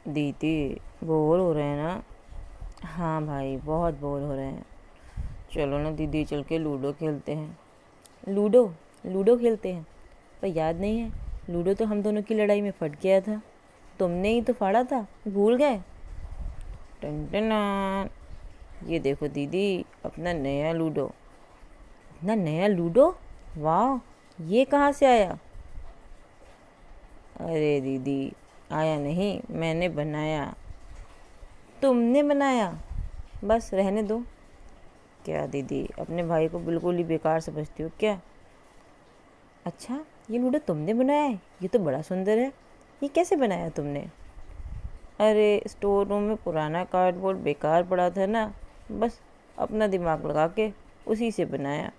दीदी, बोर हो रहे हैं ना? हाँ भाई, बहुत बोर हो रहे हैं। चलो ना दीदी, चल के लूडो खेलते हैं। लूडो? लूडो खेलते हैं? पर याद नहीं है, लूडो तो हम दोनों की लड़ाई में फट गया था। तुमने ही तो फाड़ा था, भूल गए? टन। ये देखो दीदी, अपना नया लूडो। अपना नया लूडो? वाह, ये कहाँ से आया? अरे दीदी, आया नहीं, मैंने बनाया। तुमने बनाया? बस रहने दो। क्या दीदी, अपने भाई को बिल्कुल ही बेकार समझती हो क्या? अच्छा, ये लूडो तुमने बनाया है? ये तो बड़ा सुंदर है। ये कैसे बनाया तुमने? अरे, स्टोर रूम में पुराना कार्डबोर्ड बेकार पड़ा था ना, बस अपना दिमाग लगा के उसी से बनाया।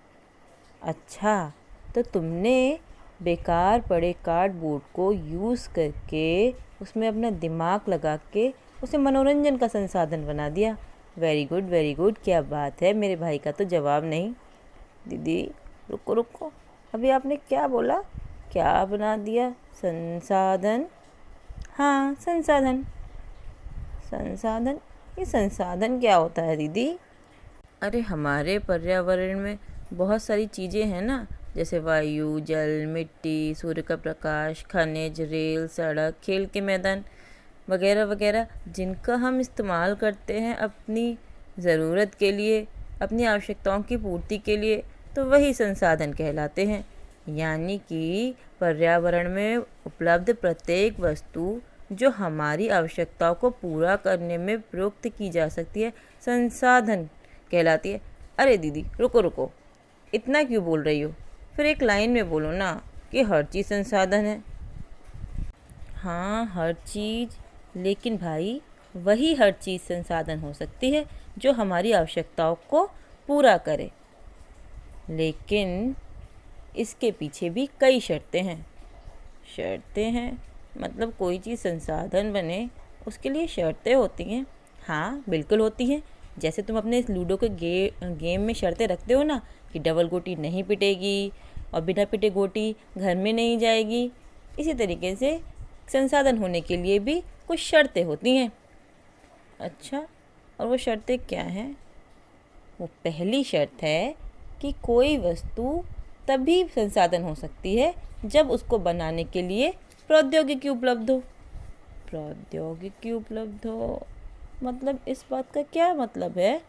अच्छा, तो तुमने बेकार पड़े कार्डबोर्ड को यूज़ करके उसमें अपना दिमाग लगा के उसे मनोरंजन का संसाधन बना दिया। वेरी गुड, वेरी गुड, क्या बात है, मेरे भाई का तो जवाब नहीं। दीदी, रुको रुको, अभी आपने क्या बोला? क्या बना दिया? संसाधन? हाँ, संसाधन। संसाधन? ये संसाधन क्या होता है दीदी? अरे, हमारे पर्यावरण में बहुत सारी चीज़ें हैं ना, जैसे वायु, जल, मिट्टी, सूर्य का प्रकाश, खनिज, रेल, सड़क, खेल के मैदान वगैरह वगैरह, जिनका हम इस्तेमाल करते हैं अपनी ज़रूरत के लिए, अपनी आवश्यकताओं की पूर्ति के लिए, तो वही संसाधन कहलाते हैं। यानी कि पर्यावरण में उपलब्ध प्रत्येक वस्तु जो हमारी आवश्यकताओं को पूरा करने में प्रयुक्त की जा सकती है, संसाधन कहलाती है। अरे दीदी, रुको रुको, इतना क्यों बोल रही हो? फिर एक लाइन में बोलो ना कि हर चीज़ संसाधन है। हाँ, हर चीज़, लेकिन भाई, वही हर चीज़ संसाधन हो सकती है जो हमारी आवश्यकताओं को पूरा करे। लेकिन इसके पीछे भी कई शर्तें हैं। शर्तें हैं? मतलब कोई चीज़ संसाधन बने उसके लिए शर्तें होती हैं। हाँ, बिल्कुल होती हैं। जैसे तुम अपने इस लूडो के गेम में शर्तें रखते हो ना, कि डबल गोटी नहीं पिटेगी और बिना पिटे गोटी घर में नहीं जाएगी। इसी तरीके से संसाधन होने के लिए भी कुछ शर्तें होती हैं। अच्छा, और वो शर्तें क्या हैं? वो पहली शर्त है कि कोई वस्तु तभी संसाधन हो सकती है जब उसको बनाने के लिए प्रौद्योगिकी उपलब्ध हो। प्रौद्योगिकी उपलब्ध हो मतलब, इस बात का क्या मतलब है?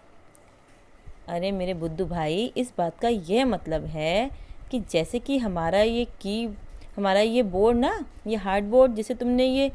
अरे मेरे बुद्धू भाई, इस बात का यह मतलब है कि जैसे कि हमारा ये बोर्ड ना, ये हार्ड बोर्ड जिसे तुमने ये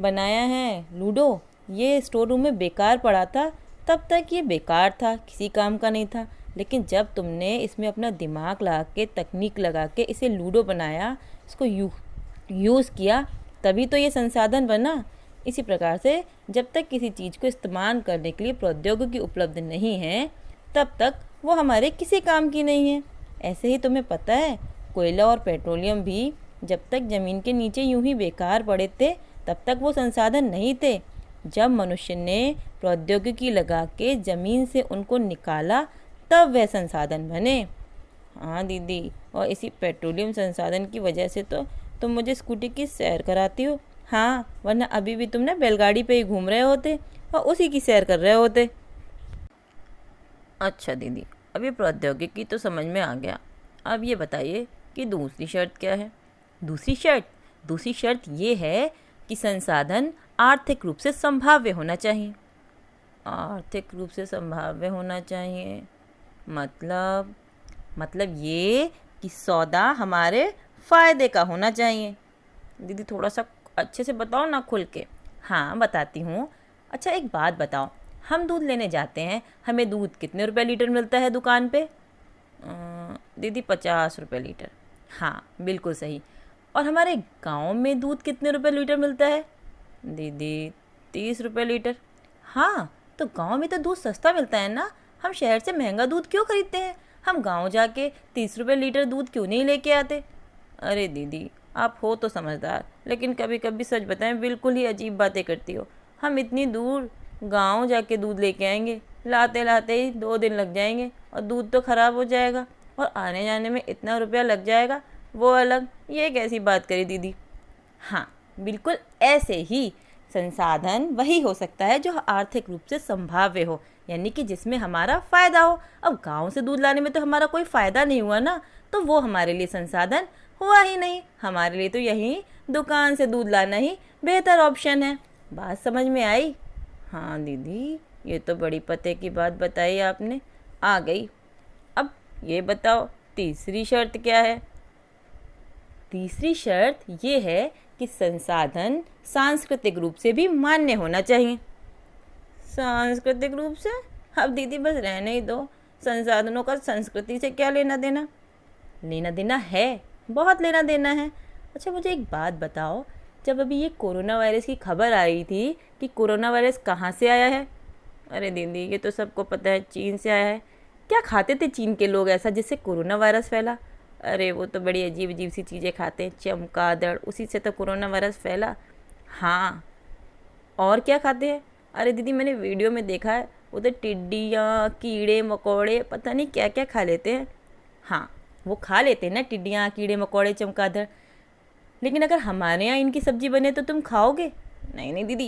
बनाया है लूडो, ये स्टोर रूम में बेकार पड़ा था। तब तक ये बेकार था, किसी काम का नहीं था। लेकिन जब तुमने इसमें अपना दिमाग लगा के, तकनीक लगा के इसे लूडो बनाया, इसको यूज़ किया, तभी तो ये संसाधन बना। इसी प्रकार से जब तक किसी चीज़ को इस्तेमाल करने के लिए प्रौद्योगिकी उपलब्ध नहीं है, तब तक वो हमारे किसी काम की नहीं है। ऐसे ही तुम्हें पता है, कोयला और पेट्रोलियम भी जब तक ज़मीन के नीचे यूं ही बेकार पड़े थे, तब तक वो संसाधन नहीं थे। जब मनुष्य ने प्रौद्योगिकी लगा के ज़मीन से उनको निकाला, तब वह संसाधन बने। हाँ दीदी, और इसी पेट्रोलियम संसाधन की वजह से तो तुम मुझे स्कूटी की सैर कराती हो। हाँ, वरना अभी भी तुम ना बैलगाड़ी पे ही घूम रहे होते और उसी की सैर कर रहे होते। अच्छा दीदी, अभी प्रौद्योगिकी तो समझ में आ गया। अब ये बताइए कि दूसरी शर्त क्या है? दूसरी शर्त ये है कि संसाधन आर्थिक रूप से संभाव्य होना चाहिए। आर्थिक रूप से संभाव्य होना चाहिए मतलब ये कि सौदा हमारे फ़ायदे का होना चाहिए। दीदी, थोड़ा सा अच्छे से बताओ ना, खुल के। हाँ, बताती हूँ। अच्छा, एक बात बताओ, हम दूध लेने जाते हैं, हमें दूध कितने रुपए लीटर मिलता है दुकान पे? दीदी, 50 रुपये लीटर। हाँ, बिल्कुल सही। और हमारे गांव में दूध कितने रुपए लीटर मिलता है? दीदी, 30 रुपये लीटर। हाँ, तो गांव में तो दूध सस्ता मिलता है ना, हम शहर से महंगा दूध क्यों खरीदते हैं? हम गांव जाके 30 रुपये लीटर दूध क्यों नहीं लेके आते? अरे दीदी, आप हो तो समझदार, लेकिन कभी कभी सच बताएं, बिल्कुल ही अजीब बातें करती हो। हम इतनी दूर गांव जाके दूध लेके आएंगे, लाते लाते ही 2 दिन लग जाएंगे और दूध तो ख़राब हो जाएगा, और आने जाने में इतना रुपया लग जाएगा, वो अलग। ये कैसी बात करी दीदी? हाँ, बिल्कुल ऐसे ही संसाधन वही हो सकता है जो आर्थिक रूप से संभाव्य हो, यानी कि जिसमें हमारा फ़ायदा हो। अब गांव से दूध लाने में तो हमारा कोई फ़ायदा नहीं हुआ ना, तो वो हमारे लिए संसाधन हुआ ही नहीं। हमारे लिए तो यही दुकान से दूध लाना ही बेहतर ऑप्शन है। बात समझ में आई? हाँ दीदी, ये तो बड़ी पते की बात बताई आपने, आ गई। अब ये बताओ तीसरी शर्त क्या है? तीसरी शर्त ये है कि संसाधन सांस्कृतिक रूप से भी मान्य होना चाहिए। सांस्कृतिक रूप से? अब दीदी बस रहने ही दो, संसाधनों का संस्कृति से क्या लेना देना? लेना देना है, बहुत लेना देना है। अच्छा मुझे एक बात बताओ, जब अभी ये कोरोना वायरस की खबर आई थी कि कोरोना वायरस कहाँ से आया है? अरे दीदी ये तो सबको पता है, चीन से आया है। क्या खाते थे चीन के लोग ऐसा जिससे कोरोना वायरस फैला? अरे वो तो बड़ी अजीब अजीब सी चीज़ें खाते हैं, चमगादड़, उसी से तो कोरोना वायरस फैला। हाँ, और क्या खाते हैं? अरे दीदी मैंने वीडियो में देखा है, वो तो टिड्डियाँ, कीड़े मकोड़े, पता नहीं क्या क्या खा लेते हैं। हाँ वो खा लेते हैं ना टिड्डियाँ, कीड़े मकोड़े, चमगादड़, लेकिन अगर हमारे यहाँ इनकी सब्जी बने तो तुम खाओगे? नहीं नहीं दीदी,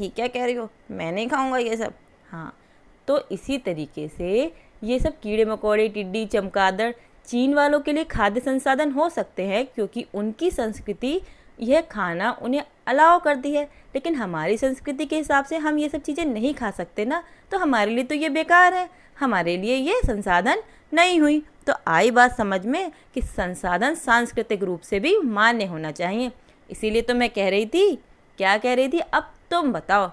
ये क्या कह रही हो, मैं नहीं खाऊंगा ये सब। हाँ तो इसी तरीके से ये सब कीड़े मकोड़े, टिड्डी, चमगादड़ चीन वालों के लिए खाद्य संसाधन हो सकते हैं, क्योंकि उनकी संस्कृति यह खाना उन्हें अलाउ करती है। लेकिन हमारी संस्कृति के हिसाब से हम ये सब चीज़ें नहीं खा सकते ना, तो हमारे लिए तो ये बेकार है, हमारे लिए ये संसाधन नहीं हुई। तो आई बात समझ में कि संसाधन सांस्कृतिक रूप से भी मान्य होना चाहिए। इसीलिए तो मैं कह रही थी, क्या कह रही थी, अब तुम बताओ।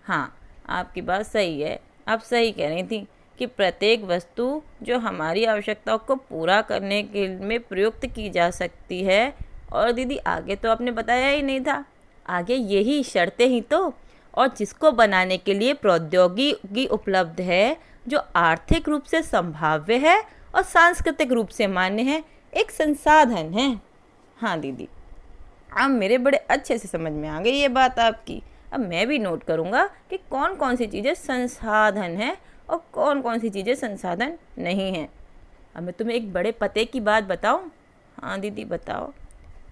हाँ आपकी बात सही है, आप सही कह रही थी कि प्रत्येक वस्तु जो हमारी आवश्यकताओं को पूरा करने के में प्रयुक्त की जा सकती है। और दीदी आगे तो आपने बताया ही नहीं था, आगे यही शर्तें ही तो, और जिसको बनाने के लिए प्रौद्योगिकी उपलब्ध है, जो आर्थिक रूप से संभाव्य है और सांस्कृतिक रूप से मान्य है, एक संसाधन है। हाँ दीदी, अब मेरे बड़े अच्छे से समझ में आ गई ये बात आपकी। अब मैं भी नोट करूँगा कि कौन कौन सी चीज़ें संसाधन है और कौन कौन सी चीज़ें संसाधन नहीं हैं। अब मैं तुम्हें एक बड़े पते की बात बताऊँ? हाँ दीदी बताओ।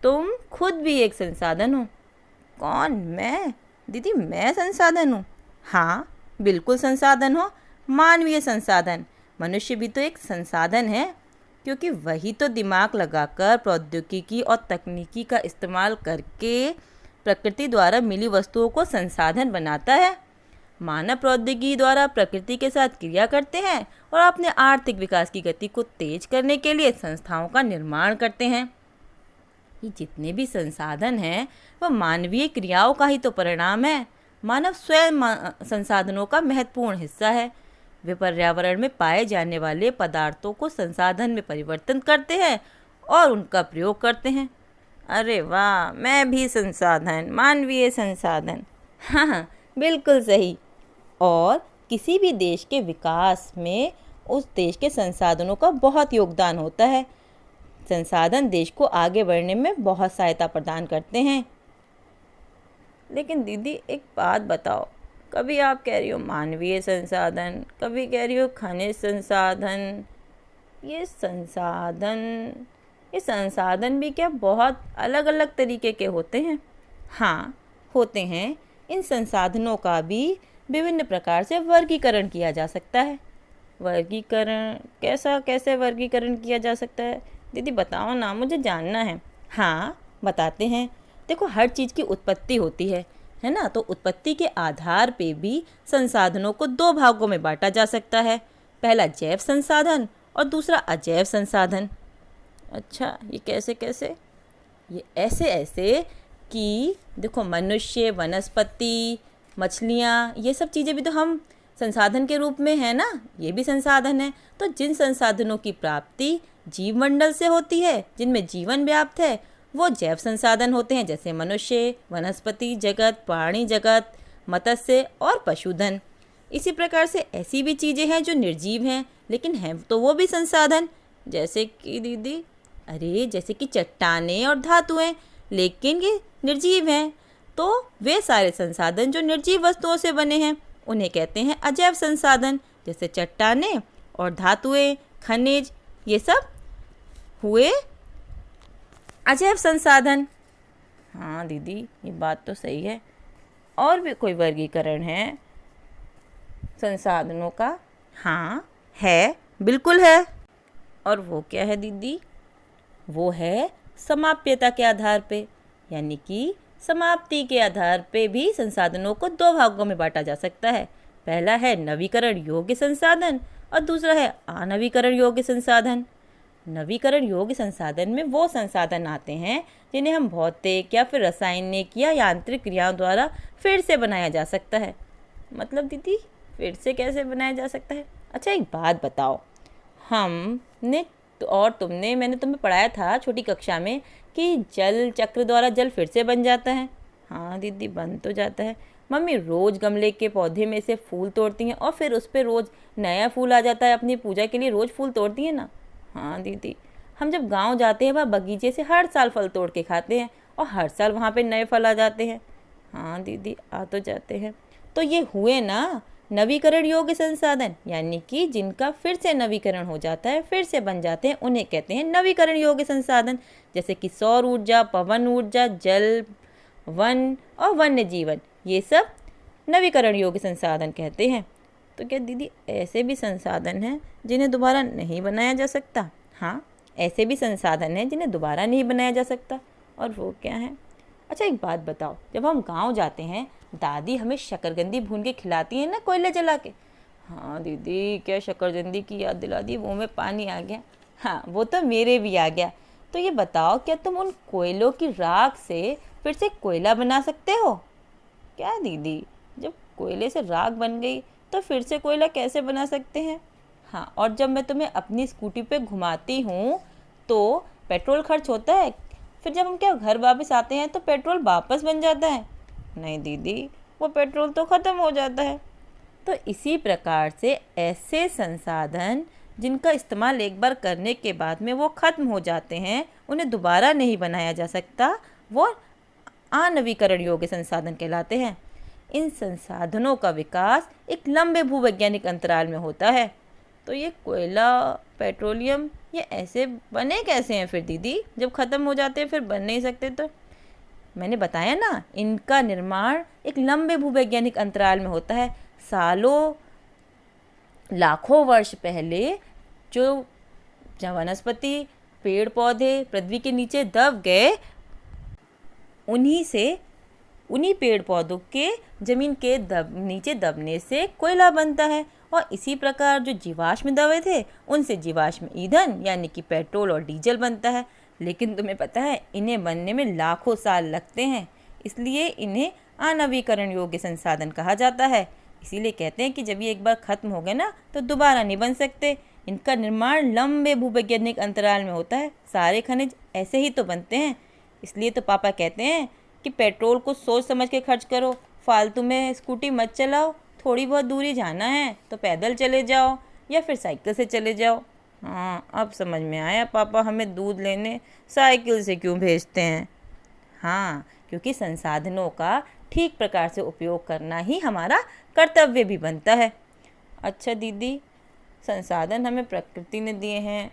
तुम खुद भी एक संसाधन हो। कौन? मैं? दीदी मैं संसाधन हूँ? हाँ बिल्कुल संसाधन हो, मानवीय संसाधन। मनुष्य भी तो एक संसाधन है, क्योंकि वही तो दिमाग लगाकर प्रौद्योगिकी और तकनीकी का इस्तेमाल करके प्रकृति द्वारा मिली वस्तुओं को संसाधन बनाता है। मानव प्रौद्योगिकी द्वारा प्रकृति के साथ क्रिया करते हैं और अपने आर्थिक विकास की गति को तेज करने के लिए संस्थाओं का निर्माण करते हैं। ये जितने भी संसाधन हैं वह मानवीय क्रियाओं का ही तो परिणाम है। मानव स्वयं संसाधनों का महत्वपूर्ण हिस्सा है। वे पर्यावरण में पाए जाने वाले पदार्थों को संसाधन में परिवर्तन करते हैं और उनका प्रयोग करते हैं। अरे वाह, मैं भी संसाधन, मानवीय संसाधन। हाँ बिल्कुल सही। और किसी भी देश के विकास में उस देश के संसाधनों का बहुत योगदान होता है। संसाधन देश को आगे बढ़ने में बहुत सहायता प्रदान करते हैं। लेकिन दीदी एक बात बताओ, कभी आप कह रही हो मानवीय संसाधन, कभी कह रही हो खनिज संसाधन। ये संसाधन भी क्या बहुत अलग अलग तरीके के होते हैं? हाँ होते हैं। इन संसाधनों का भी विभिन्न प्रकार से वर्गीकरण किया जा सकता है। वर्गीकरण कैसे वर्गीकरण किया जा सकता है? दीदी बताओ ना, मुझे जानना है। हाँ बताते हैं। देखो हर चीज़ की उत्पत्ति होती है ना, तो उत्पत्ति के आधार पे भी संसाधनों को दो भागों में बांटा जा सकता है। पहला जैव संसाधन और दूसरा अजैव संसाधन। अच्छा ये कैसे? ये ऐसे कि देखो मनुष्य, वनस्पति, मछलियाँ, ये सब चीज़ें भी तो हम संसाधन के रूप में है ना, ये भी संसाधन है। तो जिन संसाधनों की प्राप्ति जीवमंडल से होती है, जिनमें जीवन व्याप्त है, वो जैव संसाधन होते हैं, जैसे मनुष्य, वनस्पति जगत, प्राणी जगत, मत्स्य और पशुधन। इसी प्रकार से ऐसी भी चीज़ें हैं जो निर्जीव हैं, लेकिन हैं तो वो भी संसाधन। जैसे कि दीदी, अरे जैसे कि चट्टानें और धातुएं, लेकिन ये निर्जीव हैं। तो वे सारे संसाधन जो निर्जीव वस्तुओं से बने हैं उन्हें कहते हैं अजैव संसाधन। जैसे चट्टानें और धातुएं, खनिज, ये सब हुए अजैव संसाधन। हाँ दीदी ये बात तो सही है। और भी कोई वर्गीकरण है संसाधनों का? हाँ है, बिल्कुल है। और वो क्या है दीदी? वो है समाप्यता के आधार पे, यानी कि समाप्ति के आधार पे भी संसाधनों को दो भागों में बांटा जा सकता है। पहला है नवीकरण योग्य संसाधन और दूसरा है अनवीकरण योग्य संसाधन। नवीकरण योग्य संसाधन में वो संसाधन आते हैं जिन्हें हम भौतिक या फिर रासायनिक या यांत्रिक क्रियाओं द्वारा फिर से बनाया जा सकता है। मतलब दीदी फिर से कैसे बनाया जा सकता है? अच्छा एक बात बताओ, हमने और तुमने मैंने तुम्हें पढ़ाया था छोटी कक्षा में कि जल चक्र द्वारा जल फिर से बन जाता है। हाँ दीदी बन तो जाता है। मम्मी रोज़ गमले के पौधे में से फूल तोड़ती हैं और फिर उस पर रोज़ नया फूल आ जाता है, अपनी पूजा के लिए रोज़ फूल तोड़ती हैं ना। हाँ दीदी, हम जब गांव जाते हैं वहाँ बगीचे से हर साल फल तोड़ के खाते हैं और हर साल वहाँ पे नए फल आ जाते हैं। हाँ दीदी आ तो जाते हैं। तो ये हुए ना नवीकरण योग्य संसाधन, यानी कि जिनका फिर से नवीकरण हो जाता है, फिर से बन जाते हैं, उन्हें कहते हैं नवीकरण योग्य संसाधन। जैसे कि सौर ऊर्जा, पवन ऊर्जा, जल, वन और वन्य जीवन, ये सब नवीकरण योग्य संसाधन कहते हैं। तो क्या दीदी ऐसे भी संसाधन हैं जिन्हें दोबारा नहीं बनाया जा सकता? हाँ ऐसे भी संसाधन हैं जिन्हें दोबारा नहीं बनाया जा सकता। और वो क्या है? अच्छा एक बात बताओ, जब हम गांव जाते हैं दादी हमें शकरकंदी भून के खिलाती है ना कोयले जला के। हाँ दीदी क्या शकरकंदी की याद दिला दी, मुँह में पानी आ गया। हाँ वो तो मेरे भी आ गया। तो ये बताओ क्या तुम उन कोयलों की राख से फिर से कोयला बना सकते हो? क्या दीदी जब कोयले से राख बन गई तो फिर से कोयला कैसे बना सकते हैं? हाँ और जब मैं तुम्हें अपनी स्कूटी पे घुमाती हूँ तो पेट्रोल खर्च होता है, फिर जब हम क्या घर वापस आते हैं तो पेट्रोल वापस बन जाता है? नहीं दीदी वो पेट्रोल तो ख़त्म हो जाता है। तो इसी प्रकार से ऐसे संसाधन जिनका इस्तेमाल एक बार करने के बाद में वो ख़त्म हो जाते हैं, उन्हें दोबारा नहीं बनाया जा सकता, वो अनवीकरण योग्य संसाधन कहलाते हैं। इन संसाधनों का विकास एक लंबे भूवैज्ञानिक अंतराल में होता है। तो ये कोयला, पेट्रोलियम ये ऐसे बने कैसे हैं फिर दीदी? जब ख़त्म हो जाते हैं फिर बन नहीं सकते? तो मैंने बताया ना, इनका निर्माण एक लंबे भूवैज्ञानिक अंतराल में होता है। सालों लाखों वर्ष पहले जो वनस्पति, पेड़ पौधे पृथ्वी के नीचे दब गए, उन्हीं पेड़ पौधों के ज़मीन के नीचे दबने से कोयला बनता है। और इसी प्रकार जो जीवाश्म दबे थे उनसे जीवाश्म ईंधन यानी कि पेट्रोल और डीजल बनता है। लेकिन तुम्हें पता है इन्हें बनने में लाखों साल लगते हैं, इसलिए इन्हें अनवीकरण योग्य संसाधन कहा जाता है। इसीलिए कहते हैं कि जब ये एक बार ख़त्म हो गए ना तो दोबारा नहीं बन सकते। इनका निर्माण लंबे भूवैज्ञानिक अंतराल में होता है। सारे खनिज ऐसे ही तो बनते हैं। इसलिए तो पापा कहते हैं कि पेट्रोल को सोच समझ के खर्च करो, फालतू में स्कूटी मत चलाओ, थोड़ी बहुत दूरी जाना है तो पैदल चले जाओ या फिर साइकिल से चले जाओ। हाँ अब समझ में आया पापा हमें दूध लेने साइकिल से क्यों भेजते हैं। हाँ क्योंकि संसाधनों का ठीक प्रकार से उपयोग करना ही हमारा कर्तव्य भी बनता है। अच्छा दीदी, संसाधन हमें प्रकृति ने दिए हैं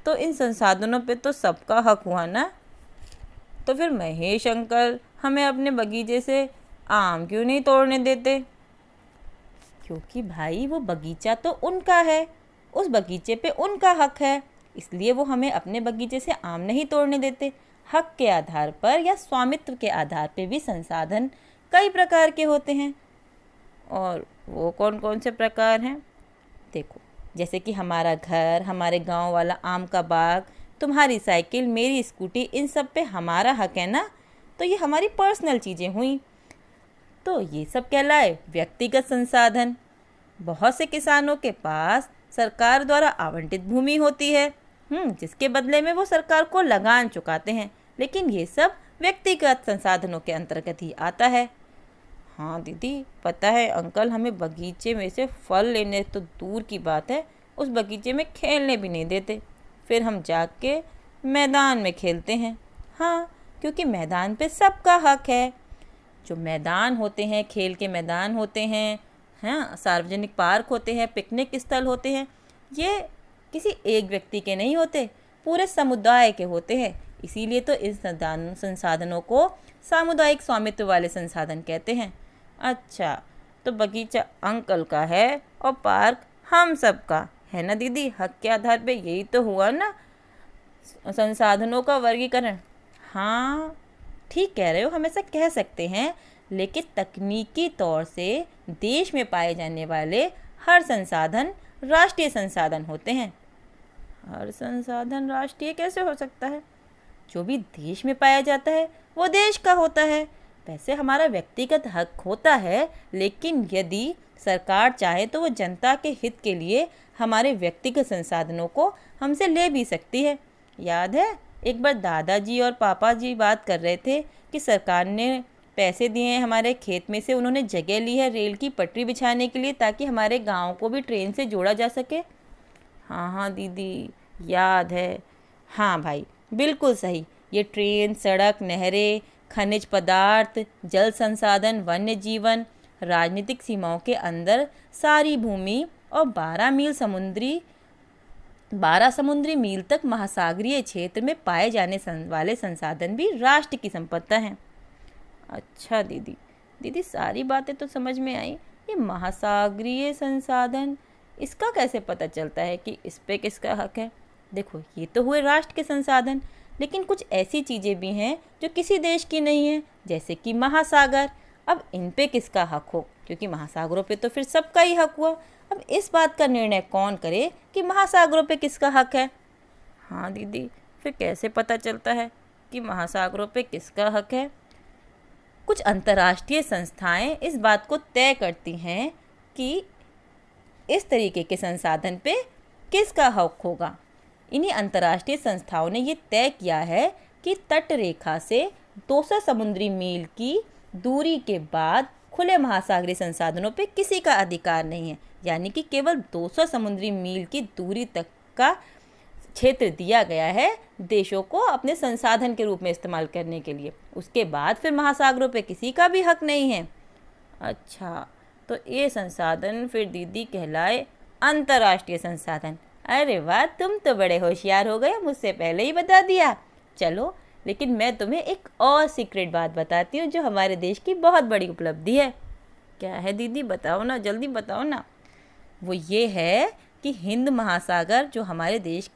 तो इन संसाधनों पे तो सबका हक हुआ ना। तो फिर महेश अंकल हमें अपने बगीचे से आम क्यों नहीं तोड़ने देते? क्योंकि भाई वो बगीचा तो उनका है, उस बगीचे पे उनका हक है, इसलिए वो हमें अपने बगीचे से आम नहीं तोड़ने देते। हक के आधार पर या स्वामित्व के आधार पे भी संसाधन कई प्रकार के होते हैं। और वो कौन कौन से प्रकार हैं? देखो जैसे कि हमारा घर, हमारे गांव वाला आम का बाग, तुम्हारी साइकिल, मेरी स्कूटी, इन सब पे हमारा हक है ना। तो ये हमारी पर्सनल चीज़ें हुई। तो ये सब कहलाए व्यक्तिगत संसाधन। बहुत से किसानों के पास सरकार द्वारा आवंटित भूमि होती है, जिसके बदले में वो सरकार को लगान चुकाते हैं, लेकिन ये सब व्यक्तिगत संसाधनों के अंतर्गत ही आता है। हाँ दीदी पता है अंकल हमें बगीचे में से फल लेने तो दूर की बात है, उस बगीचे में खेलने भी नहीं देते। फिर हम जाके मैदान में खेलते हैं। हाँ क्योंकि मैदान पे सबका हक है। जो मैदान होते हैं, खेल के मैदान होते हैं, हाँ सार्वजनिक पार्क होते हैं, पिकनिक स्थल होते हैं, ये किसी एक व्यक्ति के नहीं होते, पूरे समुदाय के होते हैं। इसीलिए तो इस संसाधनों को सामुदायिक स्वामित्व वाले संसाधन कहते हैं। अच्छा, तो बगीचा अंकल का है और पार्क हम सब का है ना दीदी। हक के आधार पे यही तो हुआ ना संसाधनों का वर्गीकरण। हाँ, ठीक कह रहे हो, हम ऐसा कह सकते हैं। लेकिन तकनीकी तौर से देश में पाए जाने वाले हर संसाधन राष्ट्रीय संसाधन होते हैं। हर संसाधन राष्ट्रीय कैसे हो सकता है? जो भी देश में पाया जाता है वो देश का होता है। वैसे हमारा व्यक्तिगत हक होता है, लेकिन यदि सरकार चाहे तो वो जनता के हित के लिए हमारे व्यक्तिगत संसाधनों को हमसे ले भी सकती है। याद है एक बार दादाजी और पापा जी बात कर रहे थे कि सरकार ने पैसे दिए हैं, हमारे खेत में से उन्होंने जगह ली है रेल की पटरी बिछाने के लिए, ताकि हमारे गांव को भी ट्रेन से जोड़ा जा सके। हाँ हाँ दीदी, याद है। हाँ भाई, बिल्कुल सही। ये ट्रेन, सड़क, नहरें, खनिज पदार्थ, जल संसाधन, वन्य जीवन, राजनीतिक सीमाओं के अंदर सारी भूमि और 12 समुद्री मील तक महासागरीय क्षेत्र में पाए जाने वाले संसाधन भी राष्ट्र की संपत्ति हैं। अच्छा दीदी, दीदी सारी बातें तो समझ में आई। ये महासागरीय संसाधन, इसका कैसे पता चलता है कि इस पे किसका हक है? देखो, ये तो हुए राष्ट्र के संसाधन, लेकिन कुछ ऐसी चीज़ें भी हैं जो किसी देश की नहीं है, जैसे कि महासागर। अब इन पे किसका हक हो? क्योंकि महासागरों पे तो फिर सबका ही हक हुआ। अब इस बात का निर्णय कौन करे कि महासागरों पे किसका हक है? हाँ दीदी, फिर कैसे पता चलता है कि महासागरों पे किसका हक है? कुछ अंतर्राष्ट्रीय संस्थाएं इस बात को तय करती हैं कि इस तरीके के संसाधन पे किसका हक होगा। इन्हीं अंतर्राष्ट्रीय संस्थाओं ने ये तय किया है कि तट रेखा से 200 समुद्री मील की दूरी के बाद खुले महासागरीय संसाधनों पे किसी का अधिकार नहीं है। यानी कि केवल 200 समुद्री मील की दूरी तक का क्षेत्र दिया गया है देशों को अपने संसाधन के रूप में इस्तेमाल करने के लिए। उसके बाद फिर महासागरों पे किसी का भी हक नहीं है। अच्छा, तो ये संसाधन फिर दीदी कहलाए अंतर्राष्ट्रीय संसाधन। अरे वाह, तुम तो बड़े होशियार हो गए, मुझसे पहले ही बता दिया। चलो, लेकिन मैं तुम्हें एक और सीक्रेट बात बताती हूँ जो हमारे देश की बहुत बड़ी उपलब्धि है। क्या है दीदी? बताओ ना, जल्दी बताओ ना। वो ये है कि हिंद महासागर, जो हमारे देश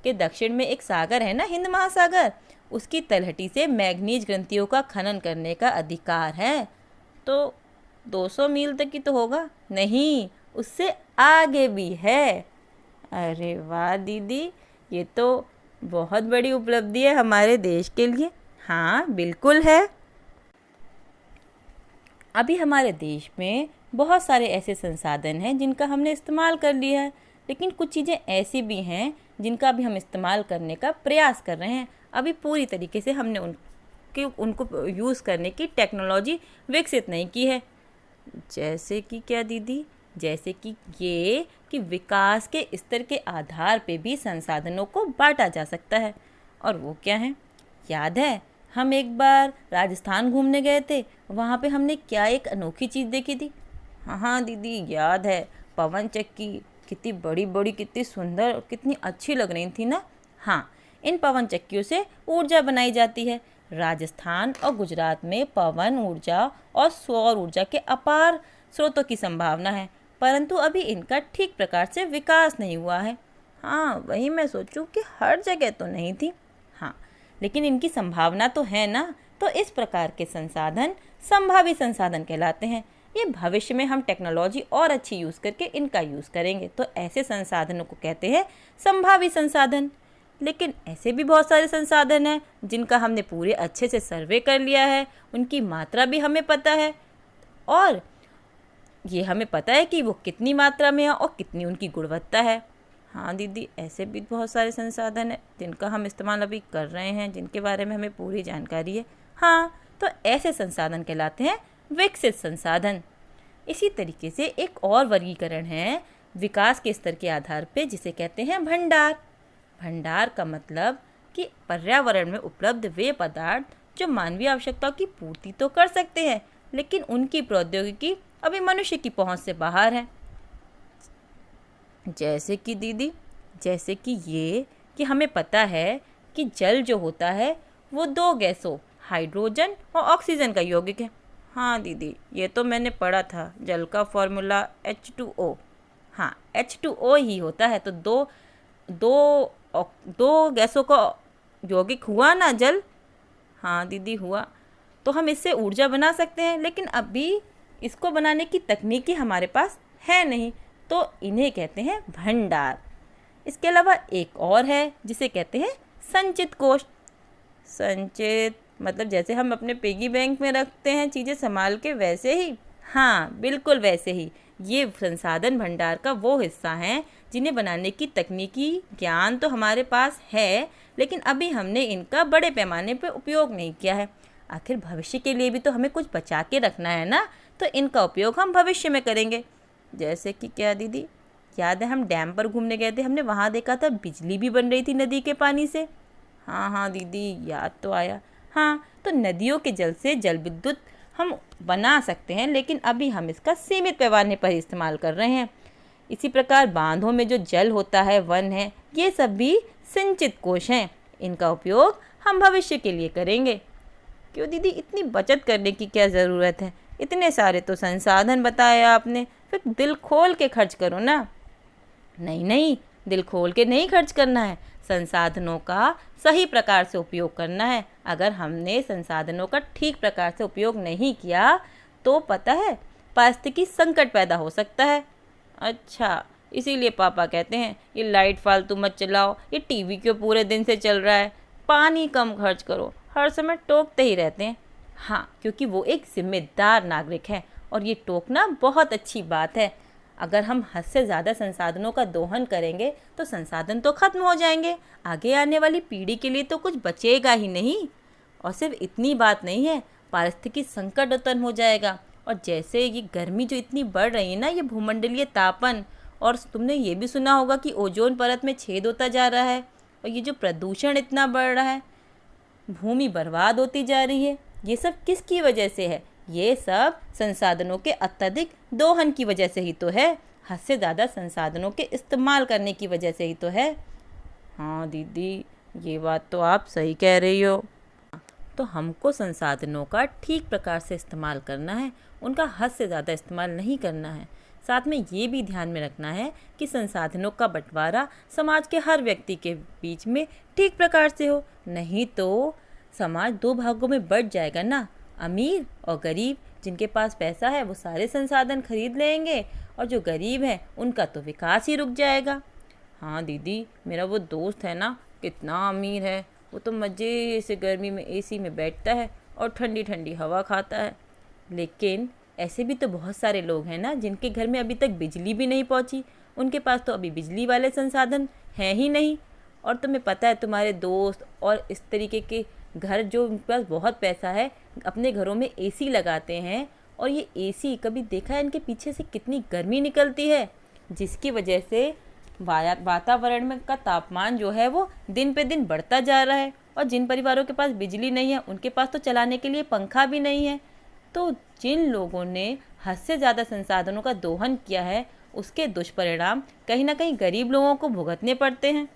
के दक्षिण में एक सागर है ना, हिंद महासागर, उसकी तलहटी से मैग्नीज ग्रंथियों का खनन करने का अधिकार है। तो 200 मील तक ही तो होगा? नहीं, उससे आगे भी है। अरे वाह दीदी, ये तो बहुत बड़ी उपलब्धि है हमारे देश के लिए। हाँ बिल्कुल है। अभी हमारे देश में बहुत सारे ऐसे संसाधन हैं जिनका हमने इस्तेमाल कर लिया है, लेकिन कुछ चीज़ें ऐसी भी हैं जिनका अभी हम इस्तेमाल करने का प्रयास कर रहे हैं। अभी पूरी तरीके से हमने उनको यूज़ करने की टेक्नोलॉजी विकसित नहीं की है। जैसे कि क्या दीदी? जैसे कि ये कि विकास के स्तर के आधार पे भी संसाधनों को बांटा जा सकता है। और वो क्या है? याद है हम एक बार राजस्थान घूमने गए थे, वहाँ पे हमने क्या एक अनोखी चीज़ देखी थी। हाँ हाँ दीदी, याद है, पवन चक्की। कितनी बड़ी बड़ी, कितनी सुंदर, कितनी अच्छी लग रही थी ना। हाँ, इन पवन चक्कियों से ऊर्जा बनाई जाती है। राजस्थान और गुजरात में पवन ऊर्जा और सौर ऊर्जा के अपार स्रोतों की संभावना है, परंतु अभी इनका ठीक प्रकार से विकास नहीं हुआ है। हाँ, वही मैं सोचूं कि हर जगह तो नहीं थी। हाँ, लेकिन इनकी संभावना तो है ना। तो इस प्रकार के संसाधन संभावित संसाधन कहलाते हैं। ये भविष्य में हम टेक्नोलॉजी और अच्छी यूज़ करके इनका यूज़ करेंगे, तो ऐसे संसाधनों को कहते हैं संभावित संसाधन। लेकिन ऐसे भी बहुत सारे संसाधन हैं जिनका हमने पूरे अच्छे से सर्वे कर लिया है, उनकी मात्रा भी हमें पता है, और ये हमें पता है कि वो कितनी मात्रा में है और कितनी उनकी गुणवत्ता है। हाँ दीदी, ऐसे भी बहुत सारे संसाधन हैं जिनका हम इस्तेमाल अभी कर रहे हैं, जिनके बारे में हमें पूरी जानकारी है। हाँ, तो ऐसे संसाधन कहलाते हैं विकसित संसाधन। इसी तरीके से एक और वर्गीकरण है विकास के स्तर के आधार पे, जिसे कहते हैं भंडार। भंडार का मतलब कि पर्यावरण में उपलब्ध वे पदार्थ जो मानवीय आवश्यकताओं की पूर्ति तो कर सकते हैं, लेकिन उनकी प्रौद्योगिकी अभी मनुष्य की पहुंच से बाहर है। जैसे कि दीदी, जैसे कि ये कि हमें पता है कि जल जो होता है वो 2 गैसों हाइड्रोजन और ऑक्सीजन का यौगिक है। हाँ दीदी, ये तो मैंने पढ़ा था, जल का फॉर्मूला H2O। हाँ, H2O ही होता है। तो दो दो दो गैसों का यौगिक हुआ ना जल। हाँ दीदी, हुआ। तो हम इससे ऊर्जा बना सकते हैं, लेकिन अभी इसको बनाने की तकनीकी हमारे पास है नहीं, तो इन्हें कहते हैं भंडार। इसके अलावा एक और है जिसे कहते हैं संचित कोष। संचित मतलब जैसे हम अपने पिगी बैंक में रखते हैं चीज़ें संभाल के, वैसे ही। हाँ, बिल्कुल वैसे ही। ये संसाधन भंडार का वो हिस्सा हैं जिन्हें बनाने की तकनीकी ज्ञान तो हमारे पास है, लेकिन अभी हमने इनका बड़े पैमाने पर उपयोग नहीं किया है। आखिर भविष्य के लिए भी तो हमें कुछ बचा के रखना है ना, तो इनका उपयोग हम भविष्य में करेंगे। जैसे कि क्या दीदी? याद है हम डैम पर घूमने गए थे, हमने वहाँ देखा था बिजली भी बन रही थी नदी के पानी से। हाँ हाँ दीदी, याद तो आया। हाँ, तो नदियों के जल से जल विद्युत हम बना सकते हैं, लेकिन अभी हम इसका सीमित पैमाने पर इस्तेमाल कर रहे हैं। इसी प्रकार बांधों में जो जल होता है, वन है, ये सब भी सिंचित कोष हैं। इनका उपयोग हम भविष्य के लिए करेंगे। क्यों दीदी, इतनी बचत करने की क्या ज़रूरत है? इतने सारे तो संसाधन बताए आपने, फिर दिल खोल के खर्च करो ना। नहीं नहीं, दिल खोल के नहीं खर्च करना है, संसाधनों का सही प्रकार से उपयोग करना है। अगर हमने संसाधनों का ठीक प्रकार से उपयोग नहीं किया तो पता है पारिस्थितिकी संकट पैदा हो सकता है। अच्छा, इसीलिए पापा कहते हैं ये लाइट फालतू मत चलाओ, ये टीवी क्यों पूरे दिन से चल रहा है, पानी कम खर्च करो, हर समय टोकते ही रहते हैं। हाँ, क्योंकि वो एक जिम्मेदार नागरिक है और ये टोकना बहुत अच्छी बात है। अगर हम हद से ज़्यादा संसाधनों का दोहन करेंगे तो संसाधन तो ख़त्म हो जाएंगे, आगे आने वाली पीढ़ी के लिए तो कुछ बचेगा ही नहीं। और सिर्फ इतनी बात नहीं है, पारिस्थितिकी संकट उत्पन्न हो जाएगा। और जैसे ये गर्मी जो इतनी बढ़ रही है ना, ये भूमंडलीय तापन, और तुमने ये भी सुना होगा कि ओजोन परत में छेद होता जा रहा है, और ये जो प्रदूषण इतना बढ़ रहा है, भूमि बर्बाद होती जा रही है, ये सब किसकी वजह से है? ये सब संसाधनों के अत्यधिक दोहन की वजह से ही तो है, हद से ज़्यादा संसाधनों के इस्तेमाल करने की वजह से ही तो है। हाँ दीदी, ये बात तो आप सही कह रही हो। तो हमको संसाधनों का ठीक प्रकार से इस्तेमाल करना है, उनका हद से ज़्यादा इस्तेमाल नहीं करना है। साथ में ये भी ध्यान में रखना है कि संसाधनों का बंटवारा समाज के हर व्यक्ति के बीच में ठीक प्रकार से हो, नहीं तो समाज दो भागों में बंट जाएगा ना। अमीर और गरीब, जिनके पास पैसा है वो सारे संसाधन खरीद लेंगे, और जो गरीब है उनका तो विकास ही रुक जाएगा। हाँ दीदी, मेरा वो दोस्त है ना, कितना अमीर है, वो तो मज़े से गर्मी में एसी में बैठता है और ठंडी ठंडी हवा खाता है। लेकिन ऐसे भी तो बहुत सारे लोग हैं ना जिनके घर में अभी तक बिजली भी नहीं पहुंची, उनके पास तो अभी बिजली वाले संसाधन हैं ही नहीं। और तुम्हें पता है, तुम्हारे दोस्त और इस तरीके के घर जो उनके पास बहुत पैसा है, अपने घरों में एसी लगाते हैं, और ये एसी कभी देखा है इनके पीछे से कितनी गर्मी निकलती है, जिसकी वजह से वातावरण में का तापमान जो है वो दिन पे दिन बढ़ता जा रहा है। और जिन परिवारों के पास बिजली नहीं है, उनके पास तो चलाने के लिए पंखा भी नहीं है। तो जिन लोगों ने हद से ज़्यादा संसाधनों का दोहन किया है, उसके दुष्परिणाम कहीं ना कहीं गरीब लोगों को भुगतने पड़ते हैं।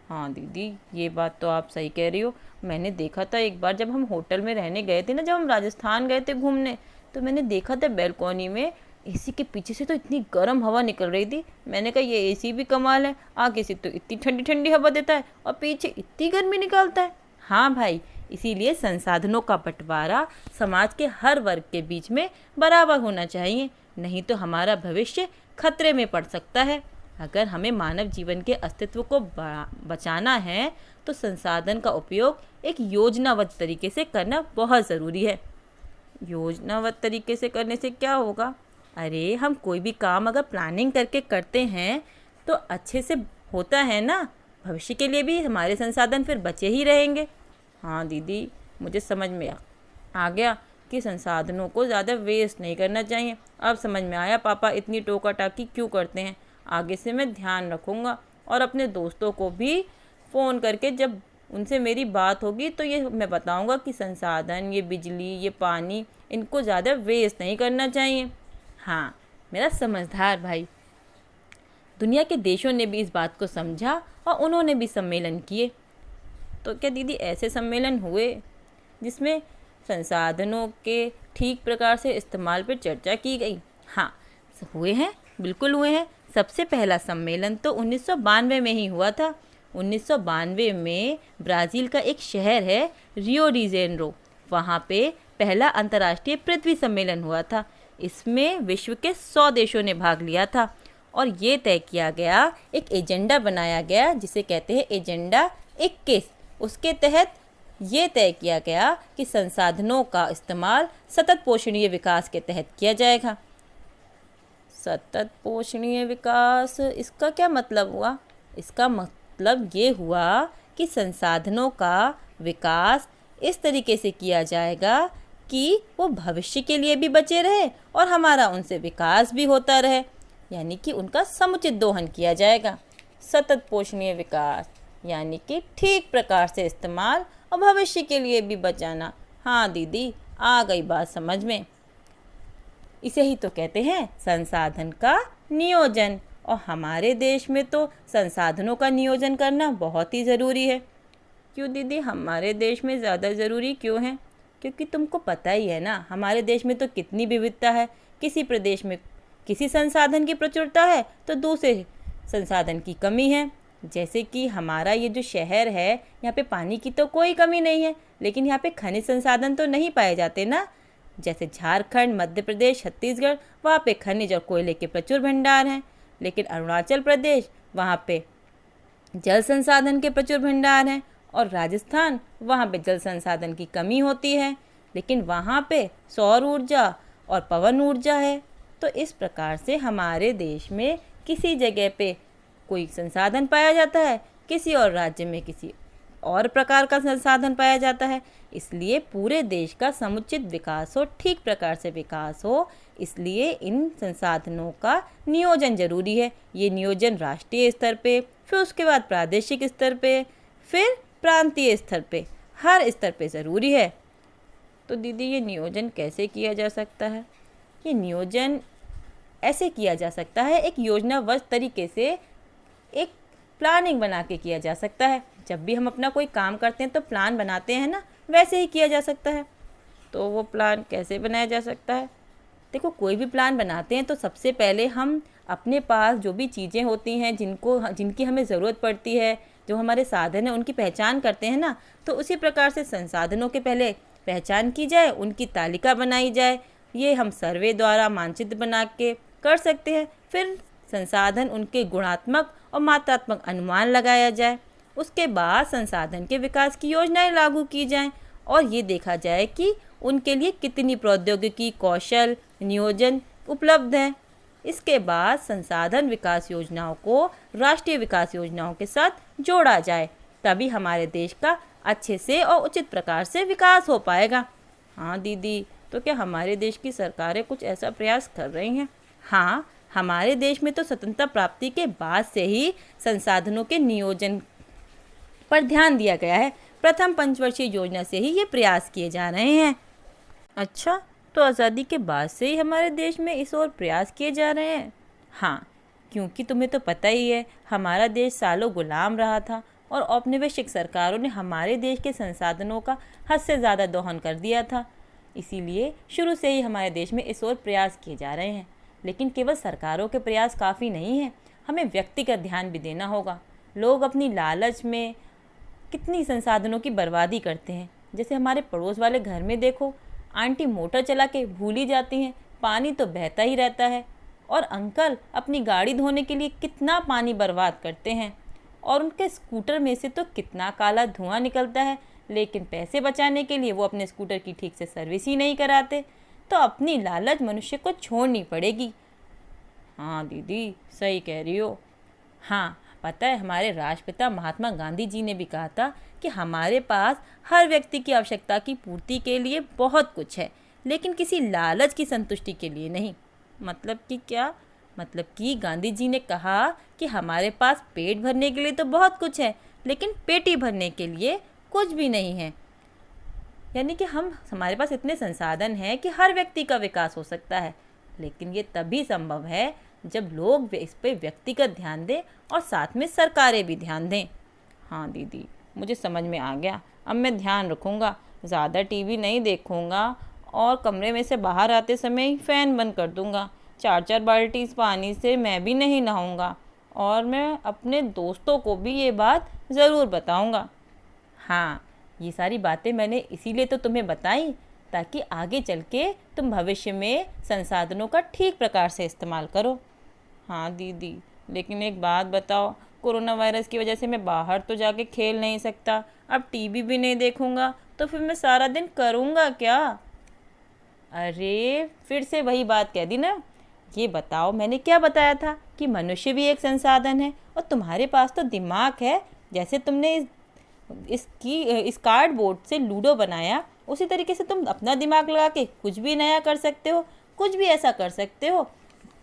हाँ दीदी, ये बात तो आप सही कह रही हो। मैंने देखा था एक बार जब हम होटल में रहने गए थे ना, जब हम राजस्थान गए थे घूमने, तो मैंने देखा था बैल्कोनी में एसी के पीछे से तो इतनी गर्म हवा निकल रही थी। मैंने कहा ये एसी भी कमाल है, आगे से तो इतनी ठंडी ठंडी हवा देता है और पीछे इतनी गर्मी निकालता है। हाँ भाई, इसीलिए संसाधनों का बंटवारा समाज के हर वर्ग के बीच में बराबर होना चाहिए, नहीं तो हमारा भविष्य खतरे में पड़ सकता है। अगर हमें मानव जीवन के अस्तित्व को बचाना है तो संसाधन का उपयोग एक योजनाबद्ध तरीके से करना बहुत ज़रूरी है। योजनाबद्ध तरीके से करने से क्या होगा? अरे, हम कोई भी काम अगर प्लानिंग करके करते हैं तो अच्छे से होता है ना, भविष्य के लिए भी हमारे संसाधन फिर बचे ही रहेंगे। हाँ दीदी, मुझे समझ में आ गया कि संसाधनों को ज़्यादा वेस्ट नहीं करना चाहिए। अब समझ में आया पापा इतनी टोका टाकी क्यों करते हैं। आगे से मैं ध्यान रखूँगा, और अपने दोस्तों को भी फ़ोन करके जब उनसे मेरी बात होगी तो ये मैं बताऊँगा कि संसाधन, ये बिजली, ये पानी, इनको ज़्यादा वेस्ट नहीं करना चाहिए। हाँ, मेरा समझदार भाई। दुनिया के देशों ने भी इस बात को समझा और उन्होंने भी सम्मेलन किए। तो क्या दीदी ऐसे सम्मेलन हुए जिसमें संसाधनों के ठीक प्रकार से इस्तेमाल पर चर्चा की गई। हाँ, हुए हैं, बिल्कुल हुए हैं। सबसे पहला सम्मेलन तो 1992 में ही हुआ था। 1992 में ब्राज़ील का एक शहर है रियो डी जेनेरो, वहाँ पे पहला अंतर्राष्ट्रीय पृथ्वी सम्मेलन हुआ था। इसमें विश्व के 100 देशों ने भाग लिया था और ये तय किया गया, एक एजेंडा बनाया गया जिसे कहते हैं एजेंडा 21। उसके तहत ये तय किया गया कि संसाधनों का इस्तेमाल सतत पोषणीय विकास के तहत किया जाएगा। सतत पोषणीय विकास, इसका क्या मतलब हुआ? इसका मतलब ये हुआ कि संसाधनों का विकास इस तरीके से किया जाएगा कि वो भविष्य के लिए भी बचे रहे और हमारा उनसे विकास भी होता रहे, यानी कि उनका समुचित दोहन किया जाएगा। सतत पोषणीय विकास यानी कि ठीक प्रकार से इस्तेमाल और भविष्य के लिए भी बचाना। हाँ दीदी, आ गई बात समझ में। इसे ही तो कहते हैं संसाधन का नियोजन, और हमारे देश में तो संसाधनों का नियोजन करना बहुत ही ज़रूरी है। क्यों दीदी, हमारे देश में ज़्यादा ज़रूरी क्यों है? क्योंकि तुमको पता ही है ना, हमारे देश में तो कितनी विविधता है। किसी प्रदेश में किसी संसाधन की प्रचुरता है तो दूसरे संसाधन की कमी है। जैसे कि हमारा ये जो शहर है, यहाँ पे पानी की तो कोई कमी नहीं है, लेकिन यहाँ पे खनिज संसाधन तो नहीं पाए जाते ना। जैसे झारखंड, मध्य प्रदेश, छत्तीसगढ़, वहाँ पे खनिज और कोयले के प्रचुर भंडार हैं। लेकिन अरुणाचल प्रदेश, वहाँ पे जल संसाधन के प्रचुर भंडार हैं। और राजस्थान, वहाँ पे जल संसाधन की कमी होती है, लेकिन वहाँ पे सौर ऊर्जा और पवन ऊर्जा है। तो इस प्रकार से हमारे देश में किसी जगह पे कोई संसाधन पाया जाता है, किसी और राज्य में किसी और प्रकार का संसाधन पाया जाता है। इसलिए पूरे देश का समुचित विकास हो, ठीक प्रकार से विकास हो, इसलिए इन संसाधनों का नियोजन जरूरी है। ये नियोजन राष्ट्रीय स्तर पे, फिर उसके बाद प्रादेशिक स्तर पे, फिर प्रांतीय स्तर पे, हर स्तर पे ज़रूरी है। तो दीदी, ये नियोजन कैसे किया जा सकता है? ये नियोजन ऐसे किया जा सकता है, एक योजनाबद्ध तरीके से एक प्लानिंग बना के किया जा सकता है। जब भी हम अपना कोई काम करते हैं तो प्लान बनाते हैं ना, वैसे ही किया जा सकता है। तो वो प्लान कैसे बनाया जा सकता है? देखो, कोई भी प्लान बनाते हैं तो सबसे पहले हम अपने पास जो भी चीज़ें होती हैं जिनकी हमें ज़रूरत पड़ती है, जो हमारे साधन हैं, उनकी पहचान करते हैं ना। तो उसी प्रकार से संसाधनों के पहले पहचान की जाए, उनकी तालिका बनाई जाए। ये हम सर्वे द्वारा मानचित्र बना के कर सकते हैं। फिर संसाधन, उनके गुणात्मक और मात्रात्मक अनुमान लगाया जाए। उसके बाद संसाधन के विकास की योजनाएं लागू की जाएं और ये देखा जाए कि उनके लिए कितनी प्रौद्योगिकी, कौशल, नियोजन उपलब्ध हैं। इसके बाद संसाधन विकास योजनाओं को राष्ट्रीय विकास योजनाओं के साथ जोड़ा जाए, तभी हमारे देश का अच्छे से और उचित प्रकार से विकास हो पाएगा। हाँ दीदी, तो क्या हमारे देश की सरकारें कुछ ऐसा प्रयास कर रही हैं? हाँ, हमारे देश में तो स्वतंत्रता प्राप्ति के बाद से ही संसाधनों के नियोजन पर ध्यान दिया गया है। प्रथम पंचवर्षीय योजना से ही ये प्रयास किए जा रहे हैं। अच्छा, तो आज़ादी के बाद से ही हमारे देश में इस ओर प्रयास किए जा रहे हैं? हाँ, क्योंकि तुम्हें तो पता ही है, हमारा देश सालों गुलाम रहा था और औपनिवेशिक सरकारों ने हमारे देश के संसाधनों का हद से ज़्यादा दोहन कर दिया था। इसीलिए शुरू से ही हमारे देश में इस ओर प्रयास किए जा रहे हैं। लेकिन केवल सरकारों के प्रयास काफ़ी नहीं है, हमें व्यक्तिगत ध्यान भी देना होगा। लोग अपनी लालच में कितनी संसाधनों की बर्बादी करते हैं। जैसे हमारे पड़ोस वाले घर में देखो, आंटी मोटर चला के भूल ही जाती हैं, पानी तो बहता ही रहता है। और अंकल अपनी गाड़ी धोने के लिए कितना पानी बर्बाद करते हैं और उनके स्कूटर में से तो कितना काला धुआं निकलता है, लेकिन पैसे बचाने के लिए वो अपने स्कूटर की ठीक से सर्विस ही नहीं कराते। तो अपनी लालच मनुष्य को छोड़नी पड़ेगी। हाँ दीदी, सही कह रही हो। हाँ, पता है, हमारे राष्ट्रपिता महात्मा गांधी जी ने भी कहा था कि हमारे पास हर व्यक्ति की आवश्यकता की पूर्ति के लिए बहुत कुछ है, लेकिन किसी लालच की संतुष्टि के लिए नहीं। मतलब कि क्या? मतलब कि गांधी जी ने कहा कि हमारे पास पेट भरने के लिए तो बहुत कुछ है, लेकिन पेटी भरने के लिए कुछ भी नहीं है। यानी कि हमारे पास इतने संसाधन हैं कि हर व्यक्ति का विकास हो सकता है, लेकिन ये तभी संभव है जब लोग इस पर व्यक्तिगत ध्यान दें और साथ में सरकारें भी ध्यान दें। हाँ दीदी, मुझे समझ में आ गया, अब मैं ध्यान रखूँगा। ज़्यादा टीवी नहीं देखूँगा और कमरे में से बाहर आते समय ही फ़ैन बंद कर दूँगा। 4-4 बाल्टी इस पानी से मैं भी नहीं नहाऊँगा और मैं अपने दोस्तों को भी ये बात ज़रूर बताऊँगा। हाँ, ये सारी बातें मैंने इसीलिए तो तुम्हें बताई ताकि आगे चल के तुम भविष्य में संसाधनों का ठीक प्रकार से इस्तेमाल करो। हाँ दीदी, लेकिन एक बात बताओ, कोरोना वायरस की वजह से मैं बाहर तो जाके खेल नहीं सकता, अब टीवी भी नहीं देखूँगा, तो फिर मैं सारा दिन करूँगा क्या? अरे फिर से वही बात कह दी ना। ये बताओ, मैंने क्या बताया था कि मनुष्य भी एक संसाधन है और तुम्हारे पास तो दिमाग है। जैसे तुमने इस कार्डबोर्ड से लूडो बनाया, उसी तरीके से तुम अपना दिमाग लगा के कुछ भी नया कर सकते हो, कुछ भी ऐसा कर सकते हो,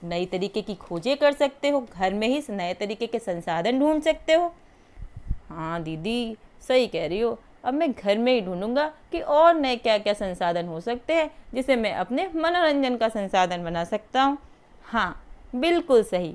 नई तरीके की खोजें कर सकते हो, घर में ही नए तरीके के संसाधन ढूंढ सकते हो। हाँ दीदी, सही कह रही हो। अब मैं घर में ही ढूंढूंगा कि और नए क्या क्या संसाधन हो सकते हैं जिसे मैं अपने मनोरंजन का संसाधन बना सकता हूँ। हाँ, बिल्कुल सही।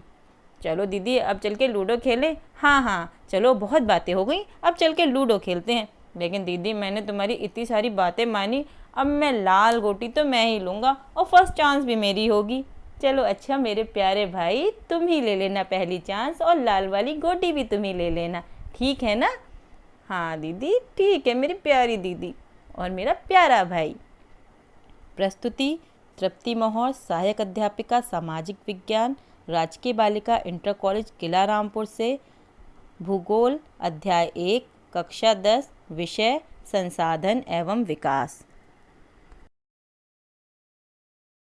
चलो दीदी, अब चल के लूडो खेलें। हाँ हाँ, चलो बहुत बातें हो गई, अब चल के लूडो खेलते हैं। लेकिन दीदी, मैंने तुम्हारी इतनी सारी बातें मानी, अब मैं लाल गोटी तो मैं ही लूँगा और फर्स्ट चांस भी मेरी होगी। चलो अच्छा मेरे प्यारे भाई, तुम ही ले लेना पहली चांस और लाल वाली गोटी भी तुम ही ले लेना, ठीक है ना? हाँ दीदी, ठीक है मेरी प्यारी दीदी और मेरा प्यारा भाई। प्रस्तुति तृप्ति मौर्य, सहायक अध्यापिका सामाजिक विज्ञान, राजकीय बालिका इंटर कॉलेज किला रामपुर से। भूगोल, अध्याय 1, कक्षा 10, विषय संसाधन एवं विकास।